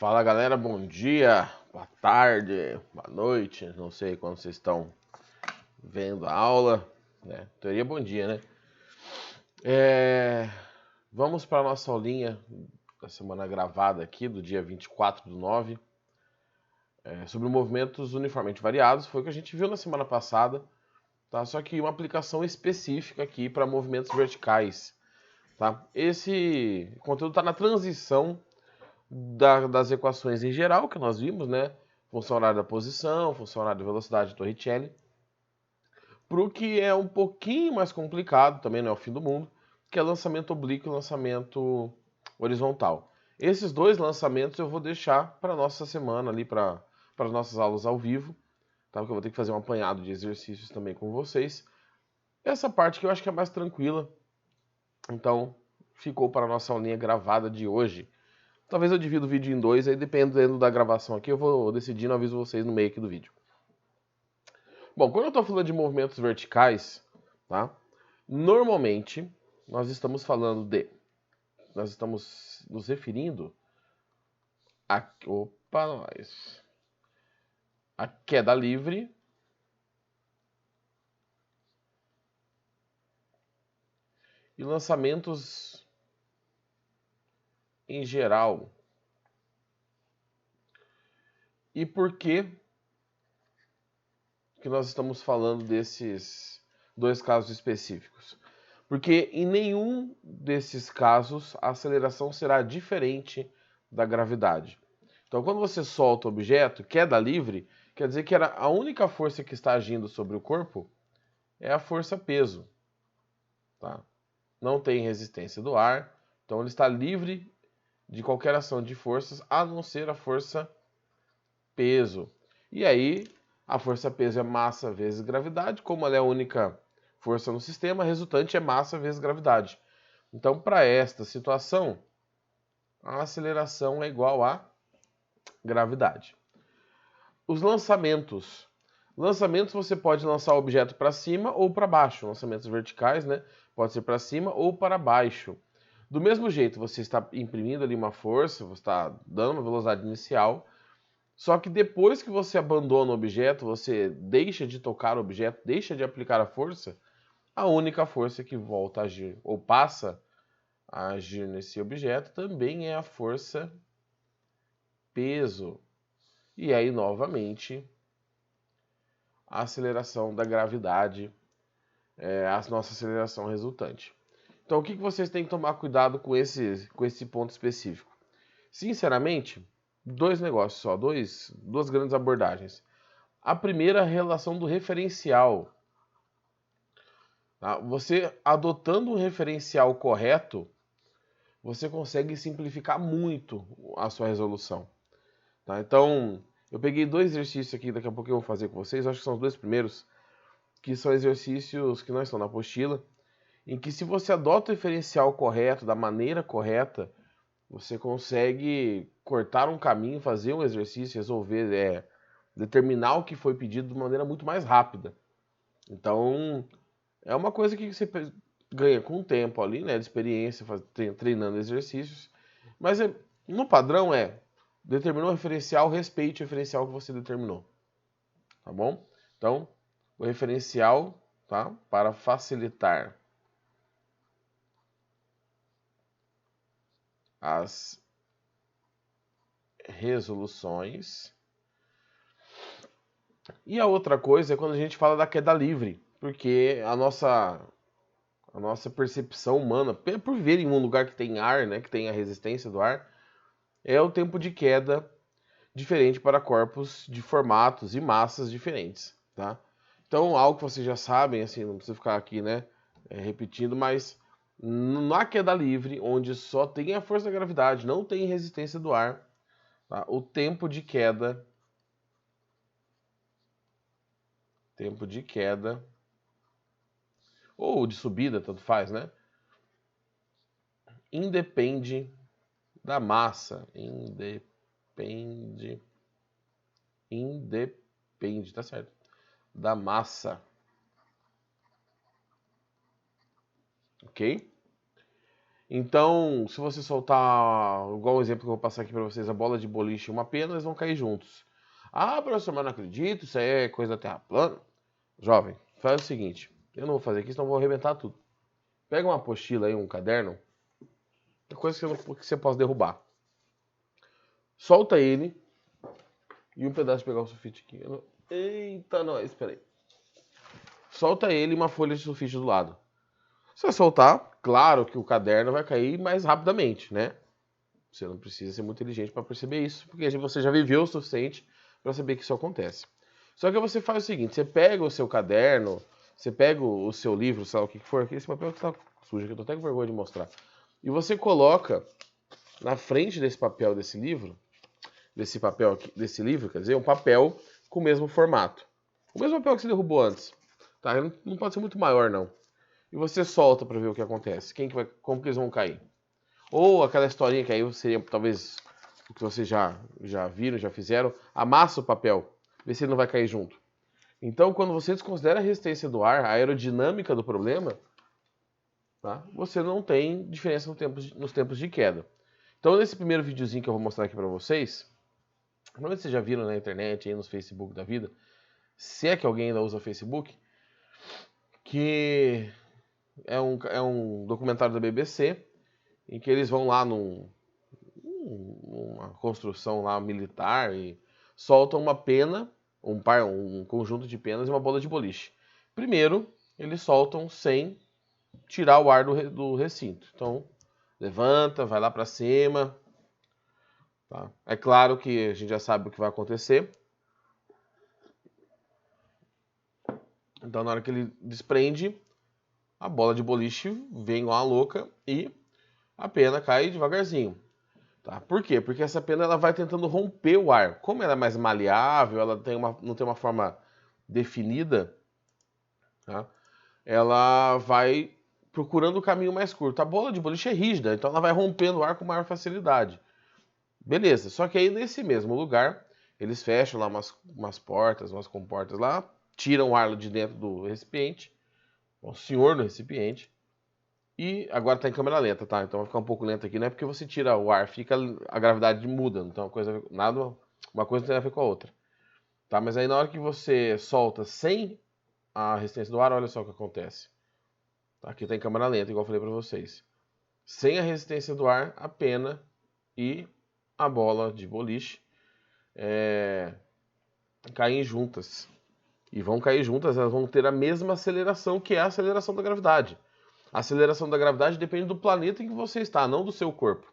Fala galera, bom dia, boa tarde, boa noite, não sei quando vocês estão vendo a aula, né? Teoria bom dia, né? Vamos para a nossa aulinha da semana gravada aqui, do dia 24/9, sobre movimentos uniformemente variados. Foi o que a gente viu na semana passada, tá? Só que uma aplicação específica aqui para movimentos verticais, tá? Esse conteúdo está na transição das equações em geral, que nós vimos, né? Função horária da posição, função horária da velocidade de Torricelli, para o que é um pouquinho mais complicado, também não é o fim do mundo, que é lançamento oblíquo e lançamento horizontal. Esses dois lançamentos eu vou deixar para nossa semana ali, para as nossas aulas ao vivo, tá? Porque eu vou ter que fazer um apanhado de exercícios também com vocês. Essa parte que eu acho que é mais tranquila, então ficou para a nossa aulinha gravada de hoje. Talvez eu divida o vídeo em dois, aí dependendo da gravação aqui, eu vou decidindo, aviso vocês no meio aqui do vídeo. Bom, quando eu estou falando de movimentos verticais, tá? Normalmente, nós estamos falando de... Nós estamos nos referindo a... Opa, nós. A queda livre e lançamentos em geral. E por que nós estamos falando desses dois casos específicos? Porque em nenhum desses casos a aceleração será diferente da gravidade. Então, quando você solta o objeto, queda livre, quer dizer que a única força que está agindo sobre o corpo é a força peso. Tá? Não tem resistência do ar, então ele está livre de qualquer ação de forças, a não ser a força peso. E aí, a força peso é massa vezes gravidade, como ela é a única força no sistema, a resultante é massa vezes gravidade. Então, para esta situação, a aceleração é igual a gravidade. Os lançamentos. Lançamentos você pode lançar o objeto para cima ou para baixo. Lançamentos verticais, né? Pode ser para cima ou para baixo. Do mesmo jeito, você está imprimindo ali uma força, você está dando uma velocidade inicial, só que depois que você abandona o objeto, você deixa de tocar o objeto, deixa de aplicar a força, a única força que volta a agir ou passa a agir nesse objeto também é a força peso. E aí, novamente, a aceleração da gravidade é a nossa aceleração resultante. Então, o que vocês têm que tomar cuidado com esse ponto específico? Sinceramente, dois negócios só, duas grandes abordagens. A primeira, a relação do referencial. Tá? Você adotando um referencial correto, você consegue simplificar muito a sua resolução. Tá? Então, eu peguei dois exercícios aqui, daqui a pouco eu vou fazer com vocês, acho que são os dois primeiros, que são exercícios que não estão na apostila, em que se você adota o referencial correto, da maneira correta, você consegue cortar um caminho, fazer um exercício, resolver, determinar o que foi pedido de maneira muito mais rápida. Então, é uma coisa que você ganha com o tempo ali, né, de experiência, treinando exercícios. Mas no padrão determinou o referencial, respeite o referencial que você determinou. Tá bom? Então, o referencial, tá? Para facilitar as resoluções. E a outra coisa é quando a gente fala da queda livre, porque a nossa percepção humana, por viver em um lugar que tem ar, né, que tem a resistência do ar, é o tempo de queda diferente para corpos de formatos e massas diferentes, tá? Então, algo que vocês já sabem, assim, não precisa ficar aqui, né, repetindo, mas na queda livre, onde só tem a força da gravidade, não tem resistência do ar, tá? O tempo de queda ou de subida, tanto faz, né? Independe da massa. Independe, tá certo? Da massa. Ok? Então, se você soltar, igual o exemplo que eu vou passar aqui para vocês, a bola de boliche e uma pena, eles vão cair juntos. Ah, professor, mas não acredito, isso aí é coisa da Terra plana. Jovem, faz o seguinte, eu não vou fazer aqui, senão eu vou arrebentar tudo. Pega uma apostila aí, um caderno, coisa que você possa derrubar. Solta ele e um pedaço de pegar o sulfite aqui. Eita, não, espera aí. Solta ele e uma folha de sulfite do lado. Se você soltar, claro que o caderno vai cair mais rapidamente, né? Você não precisa ser muito inteligente para perceber isso, porque você já viveu o suficiente para saber que isso acontece. Só que você faz o seguinte, você pega o seu caderno, você pega o seu livro, sei lá o que for, esse papel que tá sujo, que eu tô até com vergonha de mostrar, e você coloca na frente desse papel desse livro, desse livro, quer dizer, um papel com o mesmo formato. O mesmo papel que você derrubou antes. Tá? Não pode ser muito maior, não. E você solta para ver o que acontece. Como que eles vão cair? Ou aquela historinha que aí seria talvez o que vocês já viram, já fizeram, amassa o papel, vê se ele não vai cair junto. Então, quando você desconsidera a resistência do ar, a aerodinâmica do problema, tá? Você não tem diferença nos tempos de queda. Então, nesse primeiro videozinho que eu vou mostrar aqui para vocês, provavelmente vocês já viram na internet, aí nos Facebook da vida, se é que alguém ainda usa Facebook, que é um documentário da BBC, em que eles vão lá numa construção lá militar e soltam uma pena, um conjunto de penas e uma bola de boliche. Primeiro, eles soltam sem tirar o ar do recinto. Então, levanta, vai lá para cima. Tá? É claro que a gente já sabe o que vai acontecer. Então, na hora que ele desprende, a bola de boliche vem igual uma louca e a pena cai devagarzinho. Tá? Por quê? Porque essa pena ela vai tentando romper o ar. Como ela é mais maleável, ela não tem uma forma definida, tá? Ela vai procurando o caminho mais curto. A bola de boliche é rígida, então ela vai rompendo o ar com maior facilidade. Beleza, só que aí nesse mesmo lugar, eles fecham lá umas portas, umas comportas lá, tiram o ar de dentro do recipiente, o senhor no recipiente, e agora está em câmera lenta, tá? Então vai ficar um pouco lento aqui, não é porque você tira o ar, a gravidade muda, então uma coisa não tem a ver com a outra. Tá? Mas aí na hora que você solta sem a resistência do ar, olha só o que acontece. Aqui está em câmera lenta, igual eu falei para vocês. Sem a resistência do ar, a pena e a bola de boliche caem juntas. E vão cair juntas, elas vão ter a mesma aceleração que é a aceleração da gravidade. A aceleração da gravidade depende do planeta em que você está, não do seu corpo.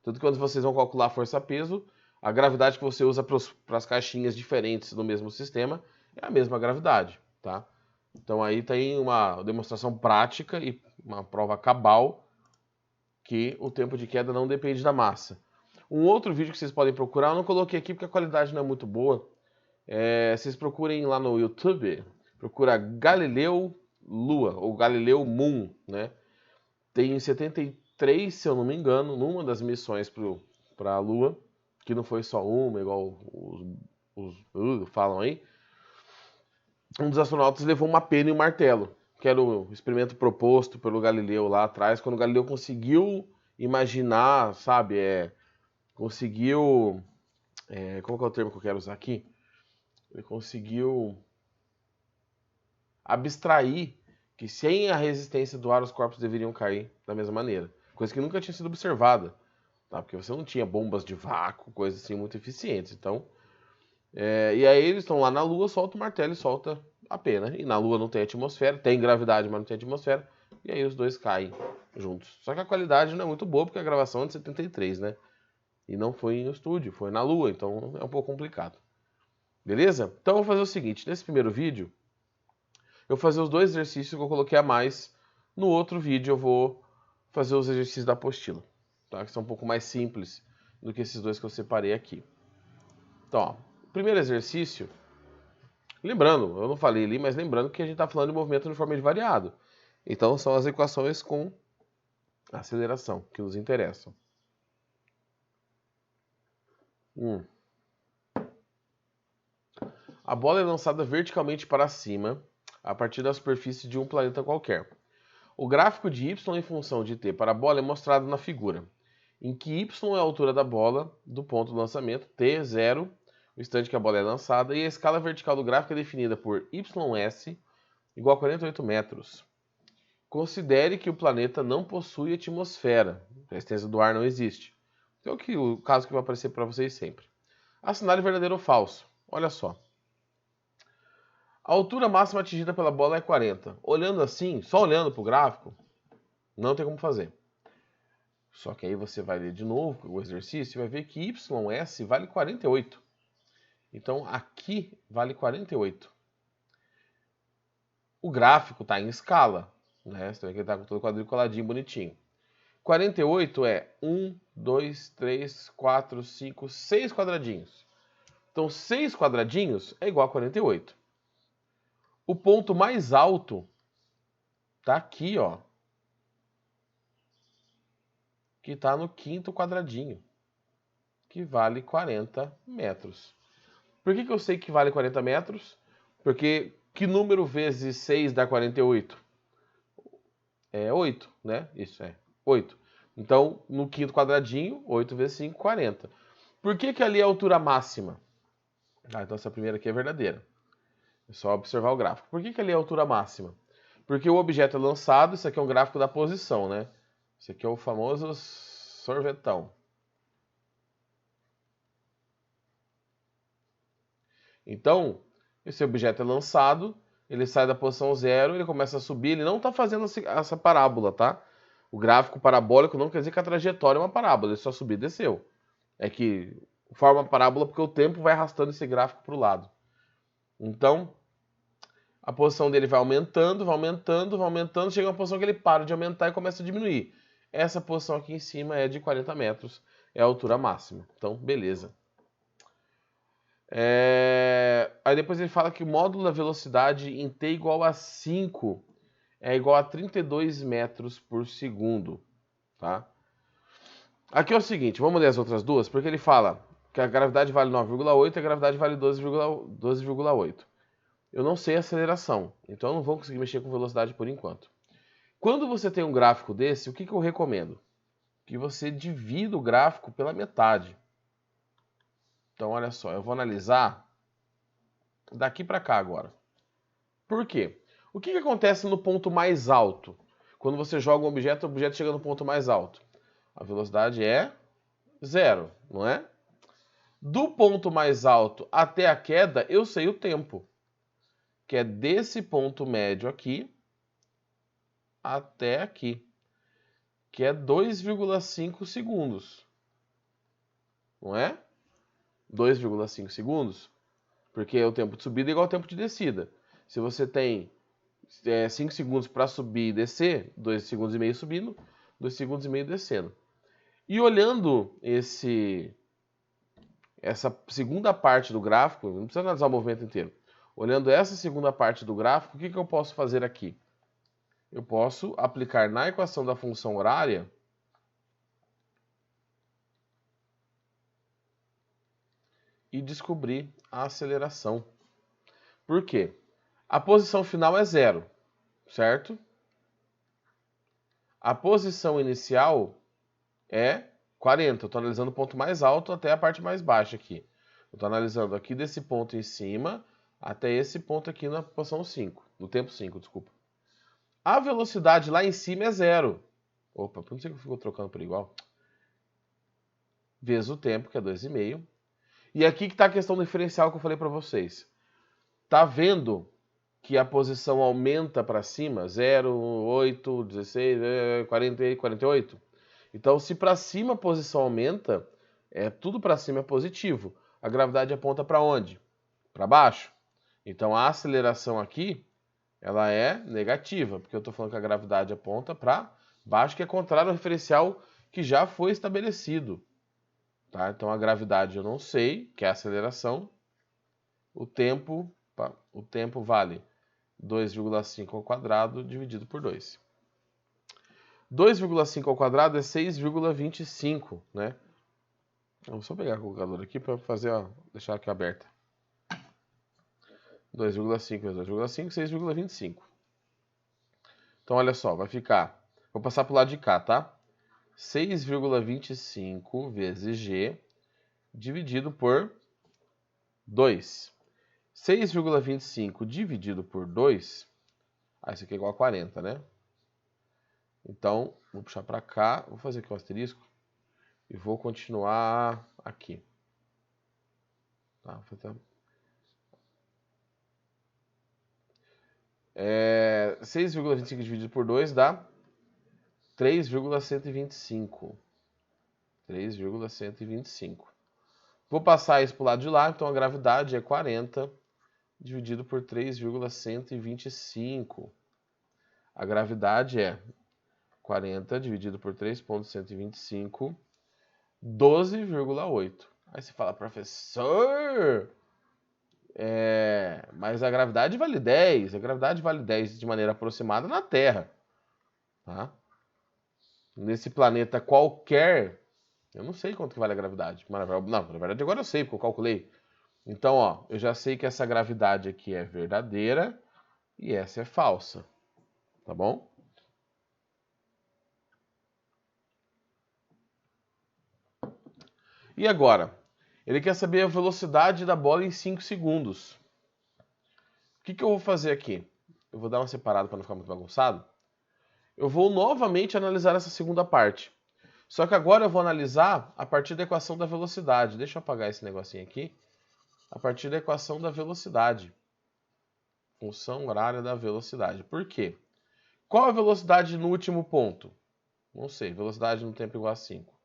Tanto que quando vocês vão calcular a força-peso, a gravidade que você usa para as caixinhas diferentes do mesmo sistema é a mesma gravidade, tá? Então aí tem uma demonstração prática e uma prova cabal que o tempo de queda não depende da massa. Um outro vídeo que vocês podem procurar, eu não coloquei aqui porque a qualidade não é muito boa. Vocês procurem lá no YouTube, procura Galileu Lua, ou Galileu Moon, né? Tem em 73, se eu não me engano, numa das missões para a Lua, que não foi só uma, igual os falam aí, um dos astronautas levou uma pena e um martelo, que era o experimento proposto pelo Galileu lá atrás, quando o Galileu conseguiu imaginar, sabe, conseguiu, como que é o termo que eu quero usar aqui? Ele conseguiu abstrair que sem a resistência do ar os corpos deveriam cair da mesma maneira. Coisa que nunca tinha sido observada, tá? Porque você não tinha bombas de vácuo, coisas assim muito eficientes. Então, e aí eles estão lá na Lua, solta o martelo e solta a pena. E na Lua não tem atmosfera, tem gravidade, mas não tem atmosfera. E aí os dois caem juntos. Só que a qualidade não é muito boa, porque a gravação é de 73, né? E não foi no estúdio, foi na Lua, então é um pouco complicado. Beleza? Então eu vou fazer o seguinte, nesse primeiro vídeo, eu vou fazer os dois exercícios que eu coloquei a mais. No outro vídeo eu vou fazer os exercícios da apostila, tá? Que são um pouco mais simples do que esses dois que eu separei aqui. Então, ó, primeiro exercício, lembrando, eu não falei ali, mas lembrando que a gente está falando de movimento uniformemente variado. Então são as equações com aceleração que nos interessam. A bola é lançada verticalmente para cima a partir da superfície de um planeta qualquer. O gráfico de y em função de t para a bola é mostrado na figura, em que y é a altura da bola do ponto do lançamento, t, 0, o instante que a bola é lançada, e a escala vertical do gráfico é definida por ys igual a 48 metros. Considere que o planeta não possui atmosfera, a resistência do ar não existe. Então, o caso que vai aparecer para vocês sempre. Assinale verdadeiro ou falso. Olha só. A altura máxima atingida pela bola é 40. Olhando assim, só olhando para o gráfico, não tem como fazer. Só que aí você vai ler de novo o exercício e vai ver que ys vale 48. Então aqui vale 48. O gráfico está em escala, né? Você vê que ele está com todo quadriculadinho, bonitinho. 48 é 1, 2, 3, 4, 5, 6 quadradinhos. Então 6 quadradinhos é igual a 48. O ponto mais alto está aqui, ó. Que está no quinto quadradinho, que vale 40 metros. Por que eu sei que vale 40 metros? Porque que número vezes 6 dá 48? É 8, né? Isso, é 8. Então, no quinto quadradinho, 8 vezes 5, 40. Por que ali é a altura máxima? Então essa primeira aqui é verdadeira. É só observar o gráfico. Por que ali é a altura máxima? Porque o objeto é lançado, isso aqui é um gráfico da posição, né? Isso aqui é o famoso sorvetão. Então, esse objeto é lançado, ele sai da posição 0, ele começa a subir, ele não está fazendo essa parábola, tá? O gráfico parabólico não quer dizer que a trajetória é uma parábola, ele só subiu e desceu. É que forma parábola porque o tempo vai arrastando esse gráfico para o lado. Então, a posição dele vai aumentando, vai aumentando, vai aumentando, chega uma posição que ele para de aumentar e começa a diminuir. Essa posição aqui em cima é de 40 metros, é a altura máxima. Então, beleza. Aí depois ele fala que o módulo da velocidade em t igual a 5 é igual a 32 metros por segundo. Tá? Aqui é o seguinte, vamos ler as outras duas, porque ele fala que a gravidade vale 9,8 e a gravidade vale 12,8. Eu não sei a aceleração, então eu não vou conseguir mexer com velocidade por enquanto. Quando você tem um gráfico desse, o que eu recomendo? Que você divida o gráfico pela metade. Então, olha só, eu vou analisar daqui para cá agora. Por quê? O que acontece no ponto mais alto? Quando você joga um objeto, o objeto chega no ponto mais alto. A velocidade é 0, não é? Do ponto mais alto até a queda, eu sei o tempo. Que é desse ponto médio aqui até aqui. Que é 2,5 segundos. Não é? 2,5 segundos. Porque o tempo de subida é igual ao tempo de descida. Se você tem 5 segundos para subir e descer, 2 segundos e meio subindo, 2 segundos e meio descendo. E olhando essa segunda parte do gráfico, não precisa analisar o movimento inteiro. Olhando essa segunda parte do gráfico, o que eu posso fazer aqui? Eu posso aplicar na equação da função horária e descobrir a aceleração. Por quê? A posição final é 0, certo? A posição inicial é 40. Eu estou analisando o ponto mais alto até a parte mais baixa aqui. Eu estou analisando aqui desse ponto em cima até esse ponto aqui na posição 5, no tempo 5, desculpa. A velocidade lá em cima é 0. Opa, por que eu fico trocando por igual? Vezes o tempo, que é 2,5. E aqui que está a questão do diferencial que eu falei para vocês. Tá vendo que a posição aumenta para cima? 0, 8, 16, 40, 48? Então, se para cima a posição aumenta, tudo para cima é positivo. A gravidade aponta para onde? Para baixo. Então, a aceleração aqui, ela é negativa, porque eu estou falando que a gravidade aponta para baixo, que é contrário ao referencial que já foi estabelecido. Tá? Então, a gravidade eu não sei, que é a aceleração. O tempo vale 2,5 ao quadrado dividido por 2. 2,5 ao quadrado é 6,25, né? Eu vou só pegar a calculadora aqui para fazer, deixar aqui aberta. 2,5 vezes 2,5, 6,25. Então, olha só, vai ficar... Vou passar para o lado de cá, tá? 6,25 vezes G dividido por 2. 6,25 dividido por 2... isso aqui é igual a 40, né? Então, vou puxar para cá, vou fazer aqui o asterisco e vou continuar aqui. Tá? 6,25 dividido por 2 dá 3,125. 3,125. Vou passar isso para o lado de lá, então a gravidade é 40 dividido por 3,125. A gravidade é 40 dividido por 3,125, 12,8. Aí você fala, professor, mas a gravidade vale 10. A gravidade vale 10 de maneira aproximada na Terra. Tá? Nesse planeta qualquer, eu não sei quanto que vale a gravidade. Não, na verdade agora eu sei, porque eu calculei. Então, ó, eu já sei que essa gravidade aqui é verdadeira e essa é falsa. Tá bom? E agora? Ele quer saber a velocidade da bola em 5 segundos. O que eu vou fazer aqui? Eu vou dar uma separada para não ficar muito bagunçado. Eu vou novamente analisar essa segunda parte. Só que agora eu vou analisar a partir da equação da velocidade. Deixa eu apagar esse negocinho aqui. A partir da equação da velocidade. Função horária da velocidade. Por quê? Qual a velocidade no último ponto? Não sei. Velocidade no tempo igual a 5.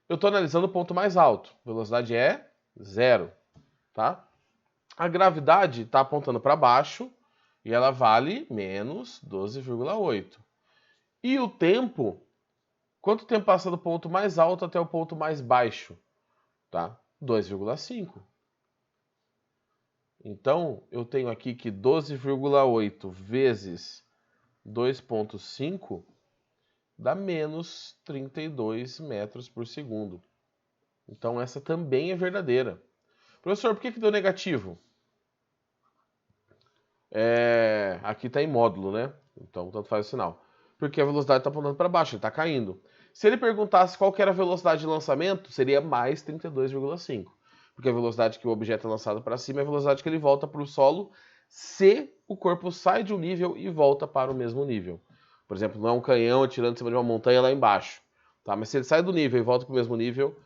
Eu estou analisando o ponto mais alto. Velocidade é 0. Tá? A gravidade está apontando para baixo e ela vale menos 12,8. E o tempo, quanto tempo passa do ponto mais alto até o ponto mais baixo? Tá? 2,5. Então, eu tenho aqui que 12,8 vezes 2,5 dá menos 32 metros por segundo. Então, essa também é verdadeira. Professor, por que deu negativo? Aqui está em módulo, né? Então, tanto faz o sinal. Porque a velocidade está apontando para baixo, ele está caindo. Se ele perguntasse qual que era a velocidade de lançamento, seria mais 32,5. Porque a velocidade que o objeto é lançado para cima é a velocidade que ele volta para o solo se o corpo sai de um nível e volta para o mesmo nível. Por exemplo, não é um canhão atirando em cima de uma montanha lá embaixo. Tá? Mas se ele sai do nível e volta para o mesmo nível,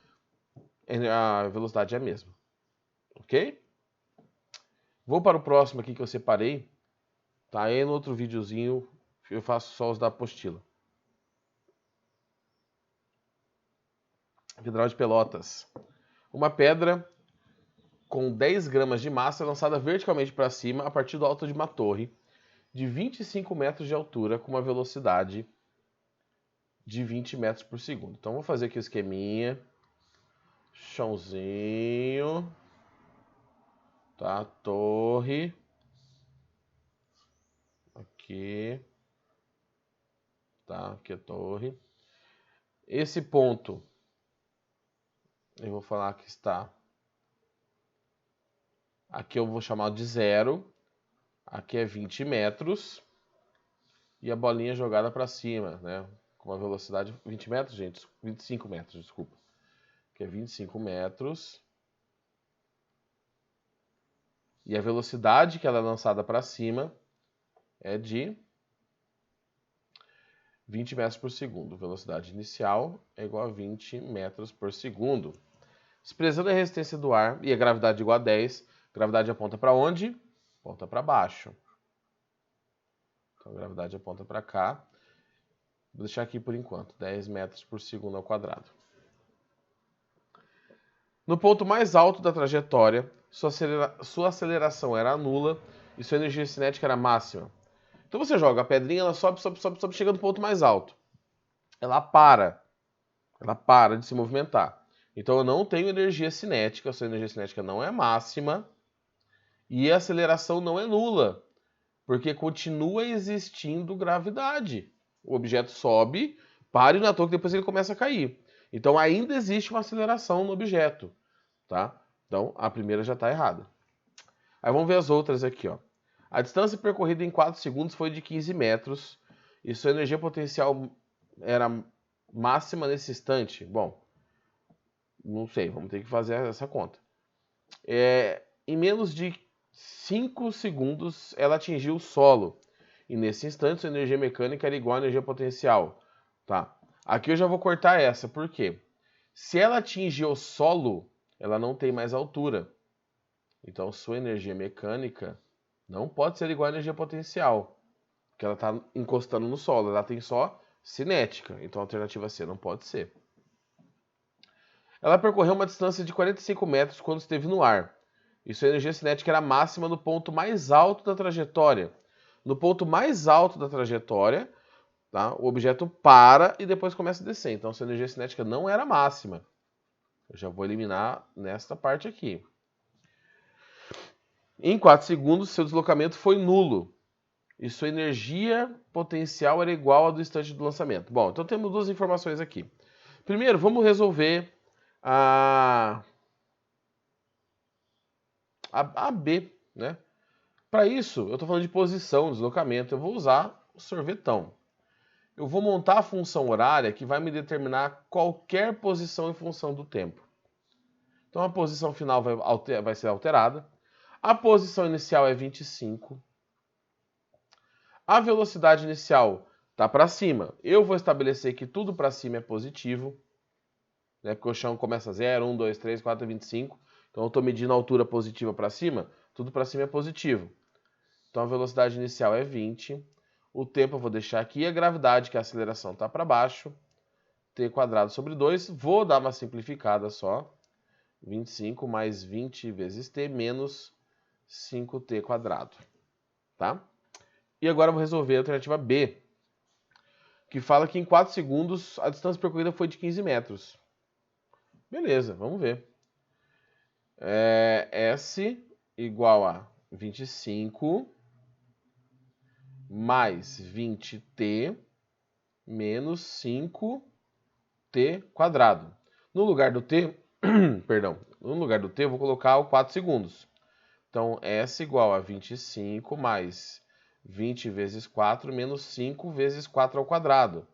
a velocidade é a mesma. Ok? Vou para o próximo aqui que eu separei. Tá? Aí no outro videozinho eu faço só os da apostila. Federal de Pelotas. Uma pedra com 10 gramas de massa é lançada verticalmente para cima a partir do alto de uma torre de 25 metros de altura com uma velocidade de 20 metros por segundo. Então vou fazer aqui o esqueminha. Chãozinho. Tá? Torre. Aqui. Tá? Aqui é a torre. Esse ponto, eu vou falar que está... Aqui eu vou chamar de 0. Aqui é 20 metros. E a bolinha jogada para cima, né? Com uma velocidade... 20 metros, gente? 25 metros, desculpa. Aqui é 25 metros. E a velocidade que ela é lançada para cima é de 20 metros por segundo. Velocidade inicial é igual a 20 metros por segundo. Expressando a resistência do ar e a gravidade igual a 10, a gravidade aponta para onde? Aponta para baixo. Então a gravidade aponta para cá. Vou deixar aqui por enquanto, 10 metros por segundo ao quadrado. No ponto mais alto da trajetória, sua aceleração era nula e sua energia cinética era máxima. Então você joga a pedrinha, ela sobe, chega no ponto mais alto. Ela para de se movimentar. Então eu não tenho energia cinética, sua energia cinética não é máxima e a aceleração não é nula, porque continua existindo gravidade. O objeto sobe, para na toa que depois ele começa a cair. Então ainda existe uma aceleração no objeto. Tá? Então, a primeira já está errada. Aí vamos ver as outras aqui. Ó. A distância percorrida em 4 segundos foi de 15 metros, e sua energia potencial era máxima nesse instante. Bom, não sei, vamos ter que fazer essa conta. Em menos de 5 segundos, ela atingiu o solo. E nesse instante, sua energia mecânica era igual à energia potencial. Tá? Aqui eu já vou cortar essa, por quê? Se ela atingir o solo, ela não tem mais altura. Então, sua energia mecânica não pode ser igual à energia potencial, porque ela está encostando no solo. Ela tem só cinética. Então, a alternativa C não pode ser. Ela percorreu uma distância de 45 metros quando esteve no ar. E sua energia cinética era máxima no ponto mais alto da trajetória. No ponto mais alto da trajetória, tá, o objeto para e depois começa a descer. Então, sua energia cinética não era máxima. Eu já vou eliminar nesta parte aqui. Em 4 segundos, seu deslocamento foi nulo. E sua energia potencial era igual à do instante do lançamento. Bom, então temos duas informações aqui. Primeiro, vamos resolver a B, né? Para isso, eu estou falando de posição, deslocamento. Eu vou usar o sorvetão. Eu vou montar a função horária que vai me determinar qualquer posição em função do tempo. Então, a posição final vai ser alterada. A posição inicial é 25. A velocidade inicial está para cima. Eu vou estabelecer que tudo para cima é positivo, né? Porque o chão começa 0, 1, 2, 3, 4, 25. Então, eu estou medindo a altura positiva para cima. Tudo para cima é positivo. Então, a velocidade inicial é 20. O tempo eu vou deixar aqui. A gravidade, que é a aceleração, está para baixo. T quadrado sobre 2. Vou dar uma simplificada só. 25 mais 20 vezes T menos 5T quadrado. Tá? E agora eu vou resolver a alternativa B, que fala que em 4 segundos a distância percorrida foi de 15 metros. Beleza, vamos ver. S igual a 25 mais 20T menos 5T quadrado. No lugar do T, no lugar do T eu vou colocar o 4 segundos. Então, S igual a 25 mais 20 vezes 4 menos 5 vezes 4 ao quadrado.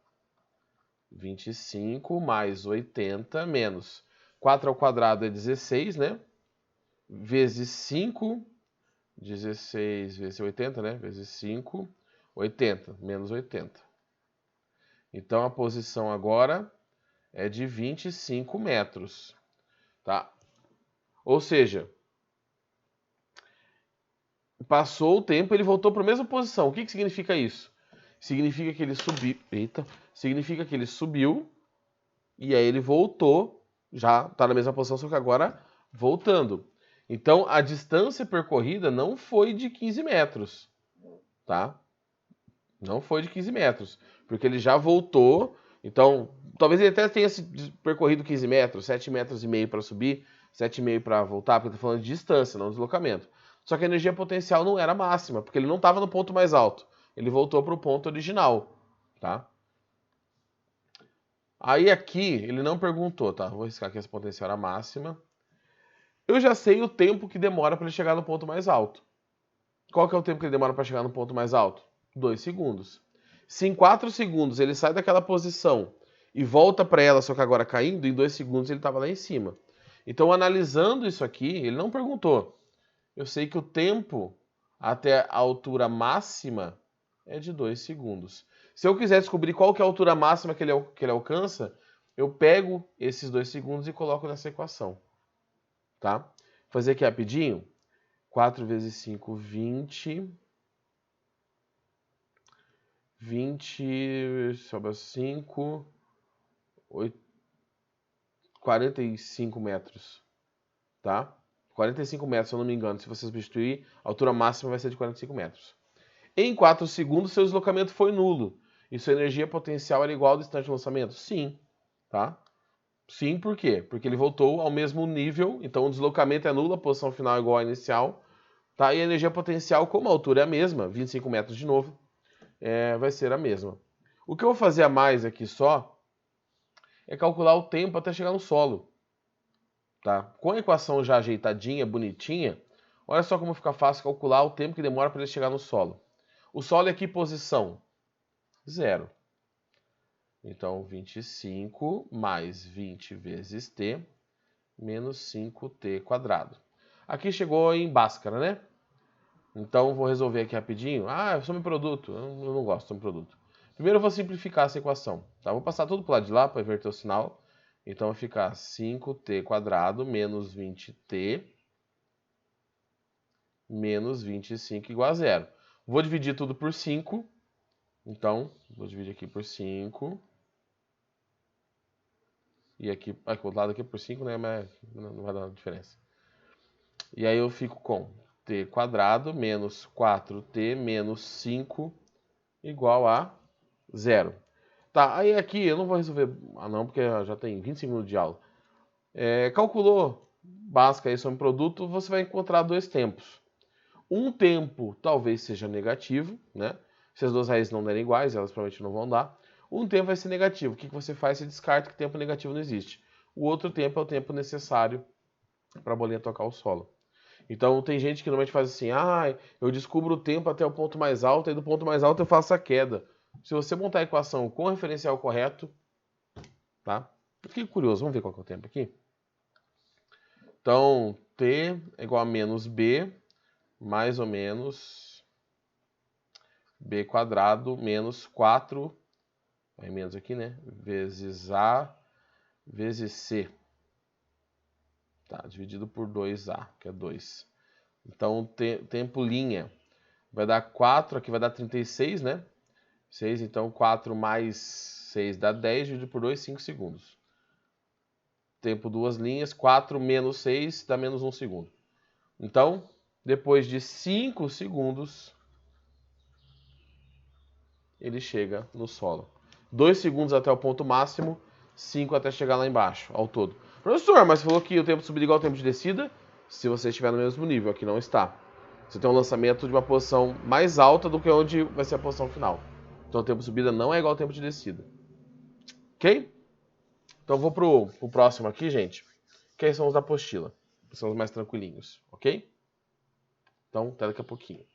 25 mais 80 menos 4 ao quadrado é 16, né? Vezes 5, 16 vezes 80, né? Vezes 5, 80, menos 80. Então, a posição agora é de 25 metros, tá? Ou seja, passou o tempo, ele voltou para a mesma posição. O que significa isso? Significa que ele subiu. Eita! Significa que ele subiu e aí ele voltou. Já está na mesma posição, só que agora voltando. Então a distância percorrida não foi de 15 metros. Tá? Não foi de 15 metros. Porque ele já voltou. Então, talvez ele até tenha percorrido 15 metros, 7,5 metros para subir, 7,5 para voltar, porque eu estou falando de distância, não deslocamento. Só que a energia potencial não era máxima, porque ele não estava no ponto mais alto. Ele voltou para o ponto original, tá? Aí aqui, ele não perguntou, tá? Vou riscar aqui essa potencial era máxima. Eu já sei o tempo que demora para ele chegar no ponto mais alto. Qual que é o tempo que ele demora para chegar no ponto mais alto? 2 segundos. Se em 4 segundos ele sai daquela posição e volta para ela, só que agora caindo, em 2 segundos ele estava lá em cima. Então, analisando isso aqui, ele não perguntou. Eu sei que o tempo até a altura máxima é de 2 segundos. Se eu quiser descobrir qual que é a altura máxima que ele alcança, eu pego esses 2 segundos e coloco nessa equação. Tá? Vou fazer aqui rapidinho. 4 vezes 5, 20. 20 sobre 5, 8, 45 metros. Tá? 45 metros, se eu não me engano. Se você substituir, a altura máxima vai ser de 45 metros. Em 4 segundos, seu deslocamento foi nulo. E sua energia potencial era igual ao do instante de lançamento? Sim. Tá? Sim, por quê? Porque ele voltou ao mesmo nível, então o deslocamento é nulo, a posição final é igual à inicial. Tá? E a energia potencial, como a altura é a mesma, 25 metros de novo, vai ser a mesma. O que eu vou fazer a mais aqui só é calcular o tempo até chegar no solo. Tá? Com a equação já ajeitadinha, bonitinha, olha só como fica fácil calcular o tempo que demora para ele chegar no solo. O solo é que posição? 0. Então, 25 mais 20 vezes t menos 5t quadrado. Aqui chegou em Bhaskara, né? Então, vou resolver aqui rapidinho. Ah, sobreproduto. Eu não gosto de sobreproduto. Primeiro, eu vou simplificar essa equação. Tá? Vou passar tudo para o lado de lá para inverter o sinal. Então, vai ficar 5t quadrado menos 20t menos 25 igual a 0. Vou dividir tudo por 5. Então, vou dividir aqui por 5. E aqui, o outro lado aqui por 5, né? Mas não vai dar diferença. E aí eu fico com t quadrado menos 4t menos 5 igual a 0. Tá, aí aqui eu não vou resolver, não, porque já tem 25 minutos de aula. Calculou básica aí sobre produto, você vai encontrar dois tempos. Um tempo talvez seja negativo, né? Se as duas raízes não derem iguais, elas provavelmente não vão dar. Um tempo vai ser negativo. O que você faz? Você descarta que tempo negativo não existe. O outro tempo é o tempo necessário para a bolinha tocar o solo. Então tem gente que normalmente faz assim, eu descubro o tempo até o ponto mais alto, e do ponto mais alto eu faço a queda. Se você montar a equação com o referencial correto, tá? Eu fiquei curioso, vamos ver qual que é o tempo aqui. Então, t é igual a menos b, mais ou menos b quadrado menos 4, vai menos aqui, né? Vezes a vezes c. Tá, dividido por 2a, que é 2. Então, tempo linha vai dar 4, aqui vai dar 36, né? 6, então 4 mais 6 dá 10, dividido por 2, 5 segundos. Tempo duas linhas, 4 menos 6 dá menos 1 segundo. Então, depois de 5 segundos, ele chega no solo. 2 segundos até o ponto máximo, 5 até chegar lá embaixo, ao todo. Professor, mas você falou que o tempo de subida é igual ao tempo de descida? Se você estiver no mesmo nível, aqui não está. Você tem um lançamento de uma posição mais alta do que onde vai ser a posição final. Então o tempo de subida não é igual ao tempo de descida. Ok? Então vou pro próximo aqui, gente. Que aí são os da apostila. São os mais tranquilinhos, ok? Então, até daqui a pouquinho.